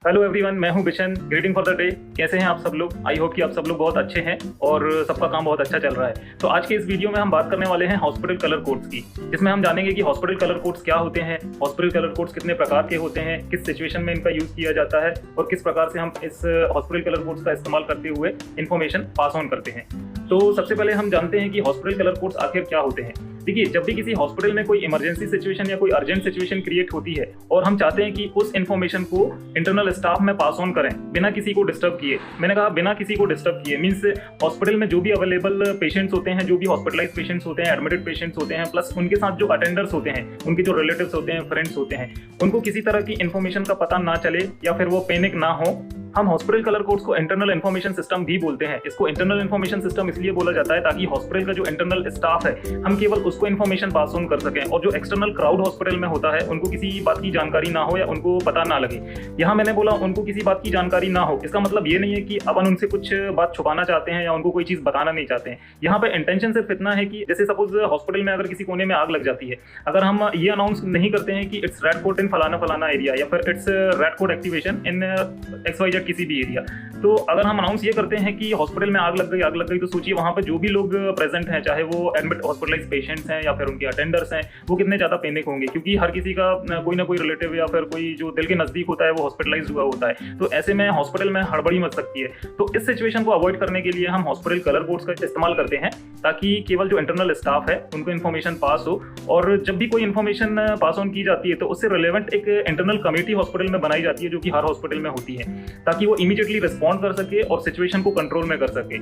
Hello everyone, मैं हूं Bishan. Greeting for the day. कैसे हैं आप सब लोग? आई होप कि आप सब लोग बहुत अच्छे हैं और सबका काम बहुत अच्छा चल रहा है। तो आज के इस वीडियो में हम बात करने वाले हैं हॉस्पिटल कलर कोड्स की, जिसमें हम जानेंगे कि हॉस्पिटल कलर कोड्स क्या होते हैं, हॉस्पिटल कलर कोड्स कितने प्रकार के होते हैं, किस सिचुएशन में इनका यूज किया जाता है और किस प्रकार से हम इस हॉस्पिटल कलर कोड्स का इस्तेमाल करते हुए इन्फॉर्मेशन पास ऑन करते हैं। तो सबसे पहले हम जानते हैं कि हॉस्पिटल कलर कोड्स आखिर क्या होते हैं। देखिए, जब भी किसी हॉस्पिटल में कोई इमरजेंसी सिचुएशन या कोई अर्जेंट सिचुएशन क्रिएट होती है और हम चाहते हैं कि उस इन्फॉर्मेशन को इंटरनल स्टाफ में पास ऑन करें बिना किसी को डिस्टर्ब किए। मैंने कहा बिना किसी को डिस्टर्ब किए, मींस हॉस्पिटल में जो भी अवेलेबल पेशेंट्स होते हैं, जो भी हॉस्पिटलाइज पेशेंट्स होते हैं, एडमिटेड पेशेंट्स होते हैं, प्लस उनके साथ जो अटेंडर्स होते हैं, उनके जो रिलेटिव्स होते हैं, फ्रेंड्स होते हैं, उनको किसी तरह की इन्फॉर्मेशन का पता ना चले या फिर वो पैनिक ना हो। हम हॉस्पिटल कलर कोड्स को इंटरनल इन्फॉर्मेशन सिस्टम भी बोलते हैं। इसको इंटरनल इन्फॉर्मेशन सिस्टम इसलिए बोला जाता है ताकि हॉस्पिटल का जो इंटरनल स्टाफ है, हम केवल उसको इन्फॉर्मेशन पास ऑन कर सकें और जो एक्सटर्नल क्राउड हॉस्पिटल में होता है उनको किसी बात की जानकारी ना हो या उनको पता ना लगे। यहाँ मैंने बोला उनको किसी बात की जानकारी ना हो, इसका मतलब ये नहीं है कि अपन उनसे कुछ बात छुपाना चाहते हैं या उनको कोई चीज बताना नहीं चाहते हैं। यहाँ पे इंटेंशन सिर्फ इतना है कि जैसे सपोज हॉस्पिटल में अगर किसी कोने में आग लग जाती है, अगर हम ये अनाउंस नहीं करते हैं कि इट्स रेड कोड इन फलाना फलाना एरिया या फिर it's red code activation in XYZ किसी भी एरिया, तो अगर हम अनाउंस ये करते हैं कि हॉस्पिटल में आग लग गई, तो सोचिए वहां पर जो भी लोग प्रेजेंट हैं, चाहे वो एडमिट हॉस्पिटलाइज पेशेंट्स हैं या फिर उनके अटेंडर्स हैं, वो कितने ज्यादा पैनिक होंगे, क्योंकि हर किसी का कोई ना कोई रिलेटिव या फिर कोई जो दिल के नजदीक होता है वो हॉस्पिटलाइज हुआ होता है। तो ऐसे में हॉस्पिटल में हड़बड़ी मच सकती है। तो इस सिचुएशन को अवॉइड करने के लिए हम हॉस्पिटल कलर कोड्स का इस्तेमाल करते हैं ताकि केवल जो इंटरनल स्टाफ है उनको इन्फॉर्मेशन पास हो, और जब भी कोई इन्फॉर्मेशन पास ऑन की जाती है तो उससे रिलेवेंट एक इंटरनल कमेटी हॉस्पिटल में बनाई जाती है, जो कि हर हॉस्पिटल में होती है, ताकि वो इमीडिएटली रिस्पॉन्ड कर सके और सिचुएशन को कंट्रोल में कर सके।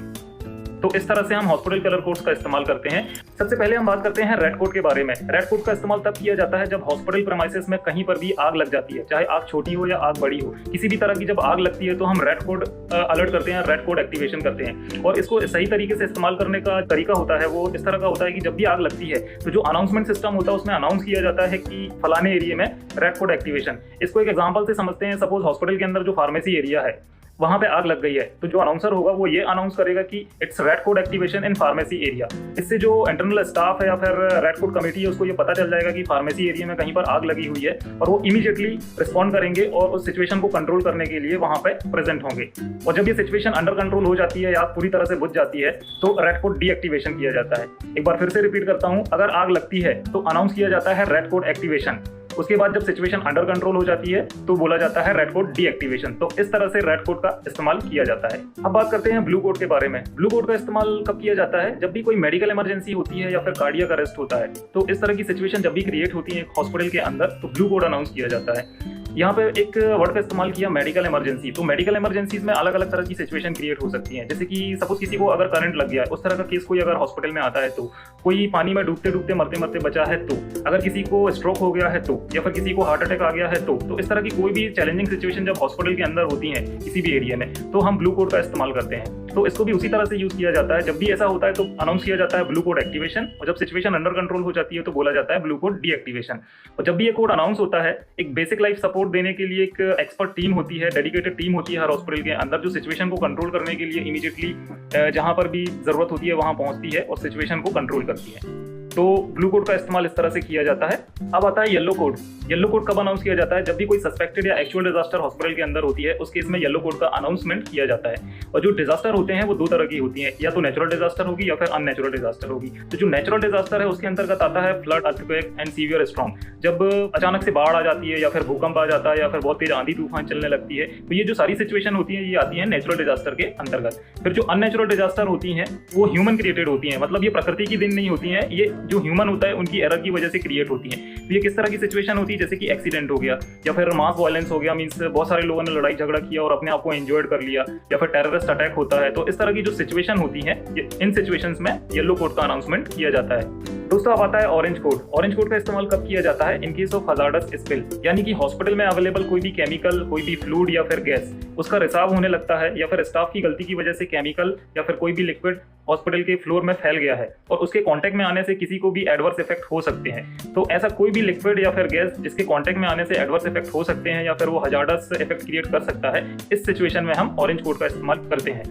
तो इस तरह से हम हॉस्पिटल कलर कोड्स का इस्तेमाल करते हैं। सबसे पहले हम बात करते हैं रेड कोड के बारे में। रेड कोड का इस्तेमाल तब किया जाता है जब हॉस्पिटल प्रेमाइसेस में कहीं पर भी आग लग जाती है, चाहे आग छोटी हो या आग बड़ी हो, किसी भी तरह की जब आग लगती है तो हम रेड कोड अलर्ट करते हैं, रेड कोड एक्टिवेशन करते हैं। और इसको सही तरीके से इस्तेमाल करने का तरीका होता है वो इस तरह का होता है कि जब भी आग लगती है तो जो अनाउंसमेंट सिस्टम होता है उसमें अनाउंस किया जाता है कि फलाने एरिया में रेड कोड एक्टिवेशन। इसको एक एग्जाम्पल से समझते हैं। सपोज हॉस्पिटल के अंदर जो फार्मेसी एरिया है वहां पे आग लग गई है, तो जो अनाउंसर होगा वो ये अनाउंस करेगा कि it's red code activation in pharmacy area. इससे जो इंटरनल स्टाफ है या फिर रेड कोड कमेटी है उसको ये पता चल जाएगा कि फार्मेसी एरिया में कहीं पर आग लगी हुई है, और वो इमीडिएटली रिस्पॉन्ड करेंगे और उस सिचुएशन को कंट्रोल करने के लिए वहां पे प्रेजेंट होंगे। और जब ये सिचुएशन अंडर कंट्रोल हो जाती है या पूरी तरह से बुझ जाती है तो रेड कोड डीएक्टिवेशन किया जाता है। एक बार फिर से रिपीट करता हूं, अगर आग लगती है तो अनाउंस किया जाता है रेड कोड एक्टिवेशन। उसके बाद जब सिचुएशन अंडर कंट्रोल हो जाती है तो बोला जाता है रेड कोड डीएक्टिवेशन। तो इस तरह से रेड कोड का इस्तेमाल किया जाता है। अब बात करते हैं ब्लू कोड के बारे में। ब्लू कोड का इस्तेमाल कब किया जाता है? जब भी कोई मेडिकल इमरजेंसी होती है या फिर कार्डियक अरेस्ट होता है, तो इस तरह की सिचुएशन जब भी क्रिएट होती है हॉस्पिटल के अंदर तो ब्लू कोड अनाउंस किया जाता है। यहाँ पे एक वर्ड का इस्तेमाल किया, मेडिकल इमरजेंसी। तो मेडिकल इमरजेंसीज में अलग अलग तरह की सिचुएशन क्रिएट हो सकती है, जैसे कि सपोज किसी को अगर करंट लग गया है, उस तरह का केस कोई अगर हॉस्पिटल में आता है, तो कोई पानी में डूबते डूबते मरते मरते बचा है, तो अगर किसी को स्ट्रोक हो गया है तो, या फिर किसी को हार्ट अटैक आ गया है तो इस तरह की कोई भी चैलेंजिंग सिचुएशन जब हॉस्पिटल के अंदर होती है किसी भी एरिया में, तो हम ब्लू कोड का इस्तेमाल करते हैं। तो इसको भी उसी तरह से यूज किया जाता है। जब भी ऐसा होता है तो अनाउंस किया जाता है ब्लू कोड एक्टिवेशन, और जब सिचुएशन अंडर कंट्रोल हो जाती है तो बोला जाता है ब्लू कोड डीएक्टिवेशन। और जब भी ये कोड अनाउंस होता है, एक बेसिक लाइफ सपोर्ट देने के लिए एक एक्सपर्ट टीम होती है, डेडिकेटेड टीम होती है हर हॉस्पिटल के अंदर, जो सिचुएशन को कंट्रोल करने के लिए इमीडिएटली जहां पर भी जरूरत होती है वहां पहुंचती है और सिचुएशन को कंट्रोल करती है। तो ब्लू कोड का इस्तेमाल इस तरह से किया जाता है। अब आता है येलो कोड। येलो कोड कब अनाउंस किया जाता है? जब भी कोई सस्पेक्टेड या एक्चुअल डिजास्टर हॉस्पिटल के अंदर होती है, उस केस में येलो कोड का अनाउंसमेंट किया जाता है। और जो डिजास्टर होते हैं वो दो तरह की होती हैं, या तो नेचुरल डिजास्टर होगी या फिर अननेचुरल डिजास्टर होगी। तो जो नेचुरल डिजास्टर है उसके अंतर्गत आता है flood, earthquake and severe storm. जब अचानक से बाढ़ आ जाती है या फिर भूकंप आ जाता है या फिर बहुत तेज आंधी तूफान चलने लगती है, तो ये जो सारी सिचुएशन होती है ये आती है नेचुरल डिजास्टर के अंतर्गत। फिर जो अननेचुरल डिजास्टर होती हैं वो ह्यूमन क्रिएटेड होती हैं, मतलब ये प्रकृति की दिन नहीं होती हैं, ये जो ह्यूमन होता है उनकी एरर की वजह से क्रिएट होती है। तो ये किस तरह की सिचुएशन होती है? जैसे कि एक्सीडेंट हो गया या फिर मास वायलेंस हो गया, मींस बहुत सारे लोगों ने लड़ाई झगड़ा किया और अपने आप को इंजर्ड कर लिया, या फिर टेररिस्ट अटैक होता है। तो इस तरह की जो सिचुएशन होती है, इन सिचुएशंस में येलो कोड का अनाउंसमेंट किया जाता है। दोस्तों, अब आता है ऑरेंज कोड। ऑरेंज कोड का इस्तेमाल कब किया जाता है? In case of hazardous spill, यानी कि हॉस्पिटल में अवेलेबल कोई भी केमिकल, कोई भी फ्लूइड या फिर गैस, उसका रिसाव होने लगता है, या फिर स्टाफ की गलती की वजह से केमिकल या फिर कोई भी लिक्विड हॉस्पिटल के फ्लोर में फैल गया है और उसके कांटेक्ट में आने से किसी को भी एडवर्स इफेक्ट हो सकते हैं। तो ऐसा कोई भी लिक्विड या फिर गैस जिसके कांटेक्ट में आने से एडवर्स इफेक्ट हो सकते हैं या फिर वो हजार्डस इफेक्ट क्रिएट कर सकता है, इस सिचुएशन में हम ऑरेंज कोड का इस्तेमाल करते हैं।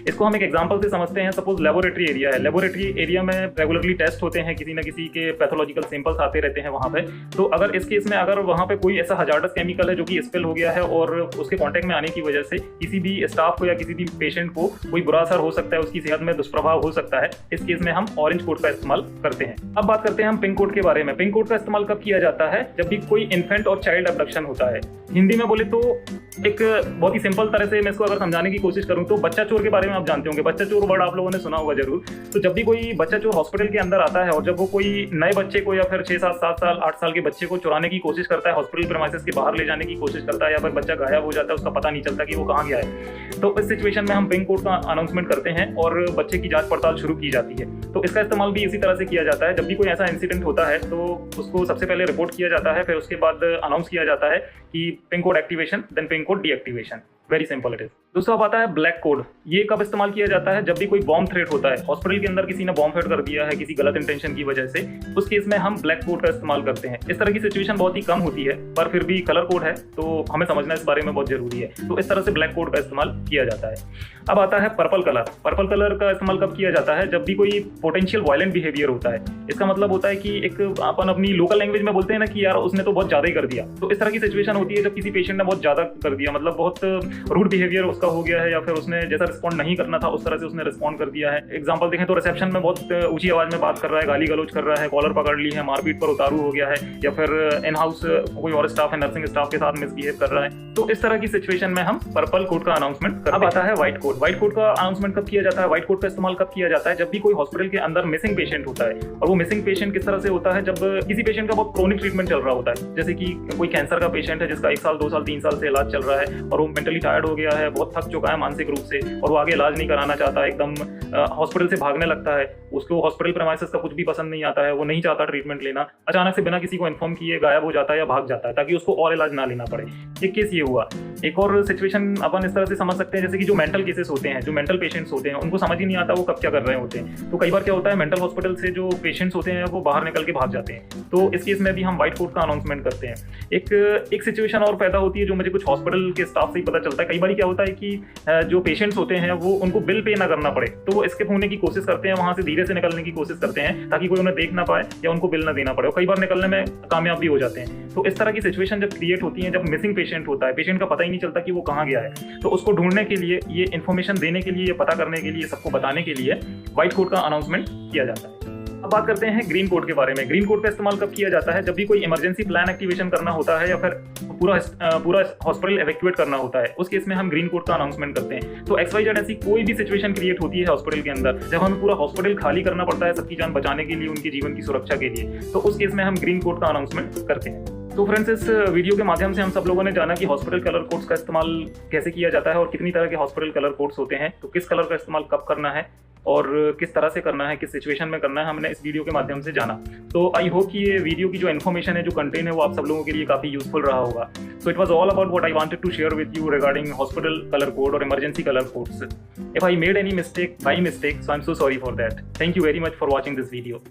इसको हम एक एग्जांपल से समझते हैं। सपोज लेबोरेटरी एरिया है, लेबोरेटरी एरिया में रेगुलरली टेस्ट होते हैं, किसी न किसी के पैथोलॉजिकल सैंपल्स आते रहते हैं वहाँ पे। तो अगर इस केस में अगर वहाँ पे कोई ऐसा हजार्डस केमिकल है जो कि स्पिल हो गया है और उसके कॉन्टेक्ट में आने की वजह से किसी भी स्टाफ को या किसी भी पेशेंट को कोई बुरा असर हो सकता है, उसकी सेहत में दुष्प्रभाव हो सकता है, इस केस में हम ऑरेंज कोड का इस्तेमाल करते हैं। अब बात करते हैं हम पिंक कोड के बारे में। पिंक कोड का इस्तेमाल कब किया जाता है? जब भी कोई इन्फेंट और चाइल्ड अबडक्शन होता है। हिंदी में बोले तो एक बहुत ही सिंपल तरह से मैं इसको अगर समझाने की कोशिश करूं तो बच्चा चोर के बारे में आप जानते होंगे। बच्चा चोर वर्ड आप लोगों ने सुना होगा जरूर। तो जब भी कोई बच्चा चोर हॉस्पिटल के अंदर आता है और जब वो कोई नए बच्चे को या फिर 6 साल 7 साल 8 साल के बच्चे को चुराने की कोशिश करता है, हॉस्पिटल प्रीमाइसेस के बाहर ले जाने की कोशिश करता है, या फिर बच्चा गायब हो जाता है, उसका पता नहीं चलता कि वो कहाँ गया है, तो इस सिचुएशन में हम पिंक कोड का अनाउंसमेंट करते हैं और बच्चे की जांच पड़ताल शुरू की जाती है। तो इसका इस्तेमाल भी इसी तरह से किया जाता है। जब भी कोई ऐसा इंसिडेंट होता है तो उसको सबसे पहले रिपोर्ट किया जाता है, फिर उसके बाद अनाउंस किया जाता है कि pink code activation, then pink code deactivation. Very simple it is. दूसरा बात है ब्लैक कोड। ये कब इस्तेमाल किया जाता है? जब भी कोई बॉम्ब थ्रेट होता है, हॉस्पिटल के अंदर किसी ने बॉम्ब थ्रेट कर दिया है किसी गलत इंटेंशन की वजह से, उस केस में हम ब्लैक कोड का इस्तेमाल करते हैं। इस तरह की सिचुएशन बहुत ही कम होती है, पर फिर भी कलर कोड है तो हमें समझना इस बारे में बहुत जरूरी है। तो इस तरह से ब्लैक कोड का इस्तेमाल किया जाता है। अब आता है पर्पल कलर। पर्पल कलर का इस्तेमाल कब किया जाता है? जब भी कोई पोटेंशियल वायलेंट बिहेवियर होता है। इसका मतलब होता है कि एक अपन अपनी लोकल लैंग्वेज में बोलते हैं ना कि यार उसने तो बहुत ज्यादा ही कर दिया। तो इस तरह की सिचुएशन होती है जब किसी पेशेंट ने बहुत ज्यादा कर दिया, मतलब बहुत रूड बिहेवियर उसका हो गया है, या फिर उसने जैसा रिस्पॉन्ड नहीं करना था उस तरह से उसने रिस्पॉन्ड कर दिया है। एग्जांपल देखें तो रिसेप्शन में बहुत ऊंची आवाज में बात कर रहा है, गाली गलौज कर रहा है, कॉलर पकड़ ली है, मारपीट पर उतारू हो गया है, या फिर इन हाउस कोई और स्टाफ है, नर्सिंग स्टाफ के साथ मिसबिहेव कर रहा है। तो इस तरह की सिचुएशन में हम पर्पल कोड का अनाउंसमेंट करते हैं। अब आता है व्हाइट कोड। व्हाइट कोड का अनाउंसमेंट कब किया जाता है? व्हाइट कोड का इस्तेमाल कब किया जाता है? जब भी कोई हॉस्पिटल के अंदर मिसिंग पेशेंट होता है। और वो मिसिंग पेशेंट किस तरह से होता है? जब किसी पेशेंट का बहुत क्रोनिक ट्रीटमेंट चल रहा होता है, जैसे कि कोई कैंसर का पेशेंट है जिसका 1 साल 2 साल 3 साल से इलाज चल रहा है और वो मेंटली टायर्ड हो गया है, बहुत थक चुका है मानसिक रूप से, और वो आगे इलाज नहीं कराना चाहता, एकदम हॉस्पिटल से भागने लगता है। उसको हॉस्पिटल प्रीमाइसेस का कुछ भी पसंद नहीं आता है, वो नहीं चाहता ट्रीटमेंट लेना, अचानक से बिना किसी को इन्फॉर्म किए गायब हो जाता है या भाग जाता है ताकि उसको और इलाज ना लेना पड़े। एक केस ये हुआ। एक और सिचुएशन अपन इस तरह से समझ सकते हैं जैसे कि जो मेंटल केसेस होते हैं, जो मेंटल पेशेंट्स होते हैं, उनको समझ ही नहीं आता वो कब क्या कर रहे होते हैं। तो कई बार क्या होता है, मेंटल हॉस्पिटल से जो पेशेंट्स होते हैं वो बाहर निकल के भाग जाते हैं। तो इस केस में भी हम व्हाइट कोड का अनाउंसमेंट करते हैं। एक सिचुएशन और पैदा होती है जो मुझे कुछ हॉस्पिटल के स्टाफ से ही पता चलता है। कई बार क्या होता है कि जो पेशेंट्स होते हैं वो उनको बिल पे ना करना पड़े, तो वो एस्केप होने की कोशिश करते हैं, वहां से धीरे से निकलने की कोशिश करते हैं ताकि कोई उन्हें देख ना पाए या उनको बिल ना देना पड़े। कई बार निकलने में कामयाब भी हो जाते हैं। तो इस तरह की सिचुएशन जब क्रिएट होती है, जब मिसिंग पेशेंट होता है, पेशेंट का पता ही नहीं चलता कि वो कहाँ गया है, तो उसको ढूंढने के लिए, ये इन्फॉर्मेशन देने के लिए, ये पता करने के लिए, सबको बताने के लिए व्हाइट कोड का अनाउंसमेंट किया जाता है। अब बात करते हैं ग्रीन कोड के बारे में। ग्रीन कोड का इस्तेमाल कब किया जाता है? जब भी कोई इमरजेंसी प्लान एक्टिवेशन करना होता है या फिर पूरा हॉस्पिटल एवैक्यूएट करना होता है, उस केस में हम ग्रीन कोड का अनाउंसमेंट करते हैं। तो XYZ ऐसी कोई भी सिचुएशन क्रिएट होती है हॉस्पिटल के अंदर जब हमें पूरा हॉस्पिटल खाली करना पड़ता है सबकी जान बचाने के लिए, उनके जीवन की सुरक्षा के लिए, तो उस केस में हम ग्रीन कोड का अनाउंसमेंट करते हैं। तो फ्रेंड्स, इस वीडियो के माध्यम से हम सब लोगों ने जाना कि हॉस्पिटल कलर कोड्स का इस्तेमाल कैसे किया जाता है और कितनी तरह के हॉस्पिटल कलर कोड्स होते हैं, तो किस कलर का इस्तेमाल कब करना है और किस तरह से करना है, किस सिचुएशन में करना है, हमने इस वीडियो के माध्यम से जाना। तो आई होप कि ये वीडियो की जो इन्फॉर्मेशन है, जो कंटेंट है, वो आप सब लोगों के लिए काफी यूजफुल रहा होगा। So it was all about what I wanted to share with you regarding hospital colour code और emergency colour codes. If I made any mistake, by mistake, so I am so sorry for that. Thank you very much for watching this video.